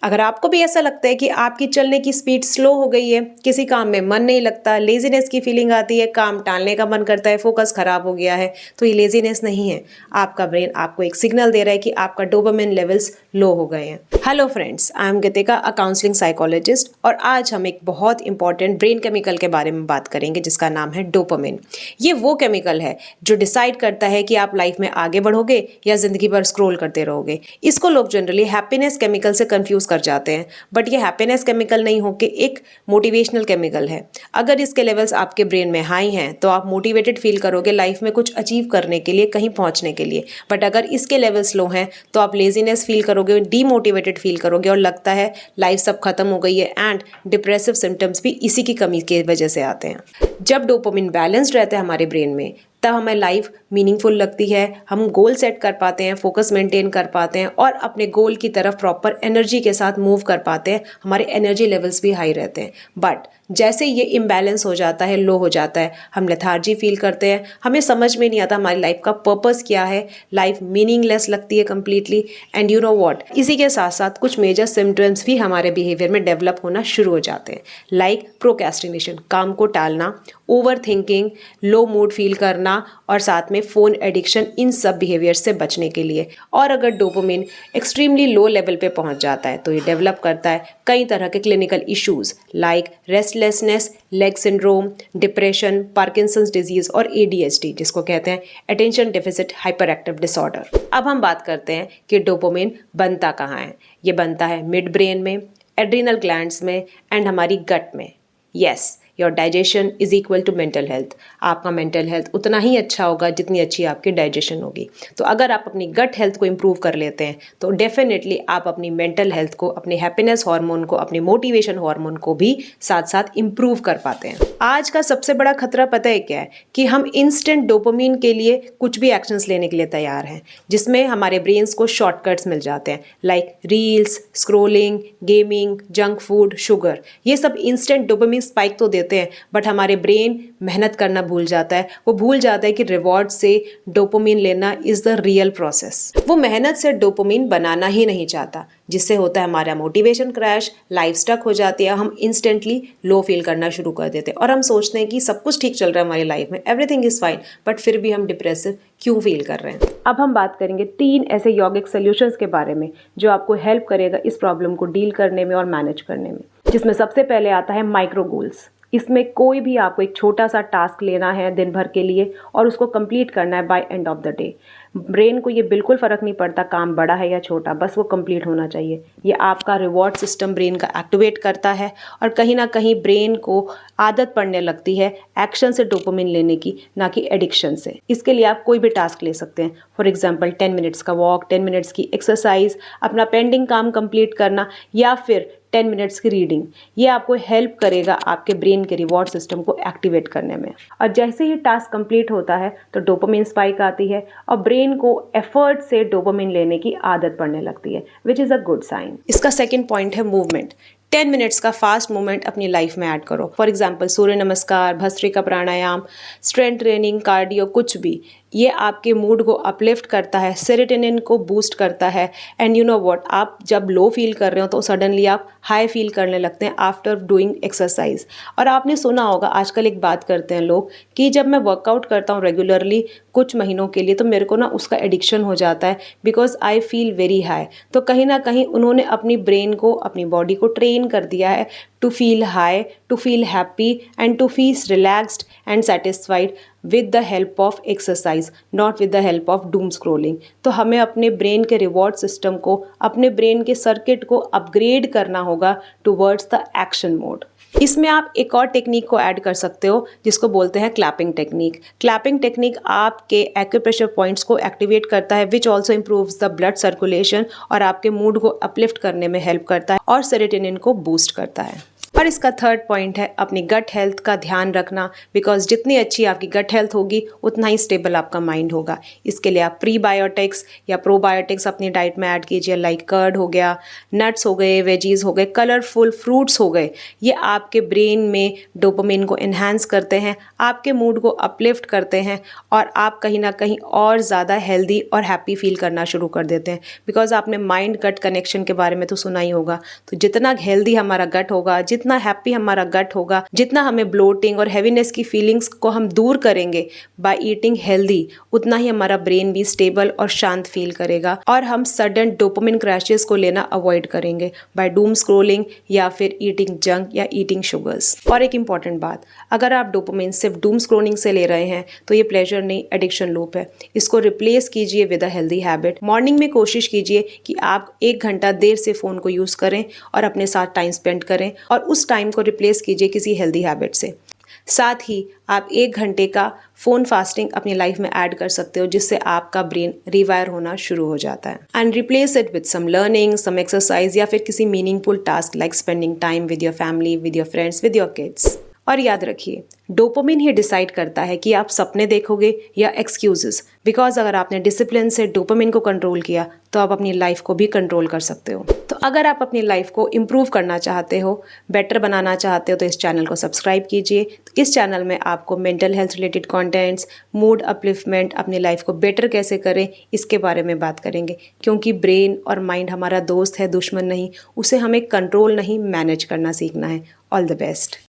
अगर आपको भी ऐसा लगता है कि आपकी चलने की स्पीड स्लो हो गई है, किसी काम में मन नहीं लगता, लेजीनेस की फीलिंग आती है, काम टालने का मन करता है, फोकस खराब हो गया है, तो ये लेजीनेस नहीं है। आपका ब्रेन आपको एक सिग्नल दे रहा है कि आपका डोपामिन लेवल्स लो हो गए हैं। Hello friends, I am Geetika, a counselling psychologist, और आज हम एक बहुत इंपॉर्टेंट ब्रेन केमिकल के बारे में बात करेंगे जिसका नाम है डोपामिन। ये वो केमिकल है जो डिसाइड करता है कि आप लाइफ में आगे बढ़ोगे या जिंदगी भर स्क्रॉल करते रहोगे। इसको लोग जनरली हैप्पीनेस केमिकल से कंफ्यूज कर जाते हैं, बट ये हैप्पीनेस केमिकल नहीं होके एक मोटिवेशनल केमिकल है। अगर इसके लेवल्स आपके ब्रेन में हाई हैं तो आप मोटिवेटेड फील करोगे लाइफ में कुछ अचीव करने के लिए, कहीं पहुंचने के लिए। बट अगर इसके लेवल्स लो हैं तो आप लेजीनेस फील करोगे, डीमोटिवेटेड फील करोगे और लगता है लाइफ सब खत्म हो गई है। एंड डिप्रेसिव सिम्टम्स भी इसी की कमी की वजह से आते हैं। जब डोपामिन बैलेंस्ड रहता है हमारे ब्रेन में, तब हमें लाइफ मीनिंगफुल लगती है, हम गोल सेट कर पाते हैं, फोकस मेंटेन कर पाते हैं और अपने गोल की तरफ प्रॉपर एनर्जी के साथ मूव कर पाते हैं। हमारे एनर्जी लेवल्स भी हाई रहते हैं। बट जैसे ये इम्बैलेंस हो जाता है, लो हो जाता है, हम लेथार्जी फील करते हैं, हमें समझ में नहीं आता हमारी लाइफ का पर्पस क्या है, लाइफ मीनिंगलेस लगती है completely. And you know what, इसी के साथ साथ कुछ मेजर सिम्टम्स भी हमारे बिहेवियर में डेवलप होना शुरू हो जाते हैं, लाइक प्रोक्रेस्टिनेशन, काम को टालना, ओवर थिंकिंग, लो मूड फील करना और साथ में फ़ोन एडिक्शन। इन सब बिहेवियर से बचने के लिए, और अगर डोपामिन एक्सट्रीमली लो लेवल पे पहुंच जाता है तो ये डेवलप करता है कई तरह के clinical issues like restlessness, leg syndrome, depression, Parkinson's disease और एडीएचडी, जिसको कहते हैं attention deficit hyper active disorder. अब हम बात करते हैं कि डोपामिन बनता कहाँ है। ये बनता है मिड ब्रेन में, एड्रिनल ग्लैंड्स में एंड हमारी गट में। Yes, your digestion is equal to mental health. आपका मेंटल हेल्थ उतना ही अच्छा होगा जितनी अच्छी आपकी डाइजेशन होगी। तो अगर आप अपनी गट हेल्थ को इम्प्रूव कर लेते हैं तो डेफिनेटली आप अपनी मेंटल हेल्थ को, अपने हैप्पीनेस हार्मोन को, अपने मोटिवेशन हार्मोन को भी साथ साथ इम्प्रूव कर पाते हैं। आज का सबसे बड़ा खतरा पता है क्या है? कि हम इंस्टेंट डोपामिन के लिए कुछ भी एक्शंस लेने के लिए तैयार हैं, जिसमें हमारे ब्रेन्स को शॉर्टकट्स मिल जाते हैं, like reels, scrolling, gaming, junk food, sugar. ये सब इंस्टेंट डोपामिन स्पाइक तो देते हैं, बट हमारे ब्रेन मेहनत करना भूल जाता है। वो भूल जाता है कि रिवॉर्ड से डोपामिन लेना इज द रियल प्रोसेस। वो मेहनत से डोपामिन बनाना ही नहीं चाहता, जिससे होता है हमारा मोटिवेशन क्रैश, लाइफ स्टक हो जाती है, हम इंस्टेंटली लो फील करना शुरू कर देते हैं और हम सोचते हैं कि सब कुछ ठीक चल रहा है हमारी लाइफ में, एवरीथिंग इज फाइन, बट फिर भी हम डिप्रेसिव क्यों फील कर रहे हैं। अब हम बात करेंगे 3 ऐसे यौगिक सोल्यूशंस के बारे में जो आपको हेल्प करेगा इस प्रॉब्लम को डील करने में और मैनेज करने में, जिसमें सबसे पहले आता है माइक्रो गोल्स। इसमें कोई भी आपको एक छोटा सा टास्क लेना है दिन भर के लिए और उसको कंप्लीट करना है by end of the day. Brain को ये बिल्कुल फ़र्क नहीं पड़ता काम बड़ा है या छोटा, बस वो कंप्लीट होना चाहिए। ये आपका रिवॉर्ड सिस्टम ब्रेन का एक्टिवेट करता है और कहीं ना कहीं ब्रेन को आदत पड़ने लगती है एक्शन से डोपामिन लेने की, ना कि एडिक्शन से। इसके लिए आप कोई भी टास्क ले सकते हैं, फॉर एग्जाम्पल 10 मिनट्स का वॉक, 10 मिनट्स की एक्सरसाइज, अपना पेंडिंग काम कंप्लीट करना, या फिर 10 मिनट्स की रीडिंग। ये आपको हेल्प करेगा आपके ब्रेन के रिवॉर्ड सिस्टम को एक्टिवेट करने में। और जैसे ही टास्क कंप्लीट होता है तो डोपामिन स्पाइक आती है और ब्रेन को एफर्ट से डोपामिन लेने की आदत पड़ने लगती है, which is a good sign. इसका सेकेंड पॉइंट है मूवमेंट। 10 मिनट्स का फास्ट मूवमेंट अपनी लाइफ में ऐड करो। For example Surya Namaskar, bhastrika pranayama, strength training, cardio, कुछ भी। ये आपके मूड को अपलिफ्ट करता है, सेरोटोनिन को बूस्ट करता है। एंड यू नो व्हाट, आप जब लो फील कर रहे हो तो सडनली आप हाई फील करने लगते हैं आफ्टर डूइंग एक्सरसाइज। और आपने सुना होगा, आजकल एक बात करते हैं लोग कि जब मैं वर्कआउट करता हूँ रेगुलरली कुछ महीनों के लिए तो मेरे को ना उसका एडिक्शन हो जाता है, because I feel very high. तो कहीं ना कहीं उन्होंने अपनी ब्रेन को, अपनी बॉडी को ट्रेन कर दिया है to feel high, to feel happy and to feel relaxed and satisfied with the help of exercise, not with the help of doom scrolling। तो हमें अपने ब्रेन के रिवॉर्ड सिस्टम को, अपने ब्रेन के सर्किट को अपग्रेड करना होगा टुवर्ड्स द एक्शन मोड। इसमें आप एक और टेक्निक को ऐड कर सकते हो जिसको बोलते हैं क्लैपिंग टेक्निक। क्लैपिंग टेक्निक आपके एक्यूप्रेशर पॉइंट्स को एक्टिवेट करता है, which also improves the blood circulation और आपके मूड को अपलिफ्ट करने में हेल्प करता है और सेरोटोनिन को बूस्ट करता है। और इसका थर्ड पॉइंट है अपनी गट हेल्थ का ध्यान रखना, बिकॉज जितनी अच्छी आपकी गट हेल्थ होगी उतना ही स्टेबल आपका माइंड होगा। इसके लिए आप प्रीबायोटिक्स या प्रोबायोटिक्स अपनी डाइट में ऐड कीजिए, लाइक कर्ड हो गया, नट्स हो गए, वेजीज हो गए, कलरफुल फ्रूट्स हो गए। ये आपके ब्रेन में डोपामिन को इन्हांस करते हैं, आपके मूड को अपलिफ्ट करते हैं और आप कहीं ना कहीं और ज़्यादा हेल्दी और हैप्पी फील करना शुरू कर देते हैं। बिकॉज आपने माइंड गट कनेक्शन के बारे में तो सुना ही होगा। तो जितना हेल्दी हमारा गट होगा, जितना हैप्पी हमारा गट होगा, जितना हमें ब्लोटिंग और हैवीनेस की फीलिंग्स को हम दूर करेंगे बाय ईटिंग हेल्दी, उतना ही हमारा ब्रेन भी स्टेबल और शांत फील करेगा और हम सडन डोपामिन क्रैशेस को लेना अवॉइड करेंगे बाय डूम स्क्रोलिंग या फिर ईटिंग जंक या ईटिंग शुगर्स। और एक इंपॉर्टेंट बात, अगर आप डोपामिन सिर्फ डूम स्क्रोलिंग से ले रहे हैं तो ये प्लेजर नहीं, एडिक्शन लूप है। इसको रिप्लेस कीजिए with a healthy habit. Morning में कोशिश कीजिए कि आप 1 घंटा देर से फ़ोन को यूज़ करें और अपने साथ टाइम स्पेंड करें और उस टाइम को रिप्लेस कीजिए किसी हेल्दी हैबिट से। साथ ही आप 1 घंटे का फ़ोन फास्टिंग अपनी लाइफ में ऐड कर सकते हो, जिससे आपका ब्रेन रिवायर होना शुरू हो जाता है। And replace it with some learning, some exercise या फिर किसी meaningful task like spending time with your family, with your friends, with your kids. और याद रखिए, डोपामिन ही डिसाइड करता है कि आप सपने देखोगे या एक्सक्यूजेस। बिकॉज अगर आपने डिसिप्लिन से डोपामिन को कंट्रोल किया तो आप अपनी लाइफ को भी कंट्रोल कर सकते हो। तो अगर आप अपनी लाइफ को इम्प्रूव करना चाहते हो, बेटर बनाना चाहते हो, तो इस चैनल को सब्सक्राइब कीजिए। तो इस चैनल में आपको mental health related contents, mood upliftment, अपनी लाइफ को बेटर कैसे करें, इसके बारे में बात करेंगे। क्योंकि ब्रेन और माइंड हमारा दोस्त है, दुश्मन नहीं। उसे हमें कंट्रोल नहीं, मैनेज करना सीखना है। All the best.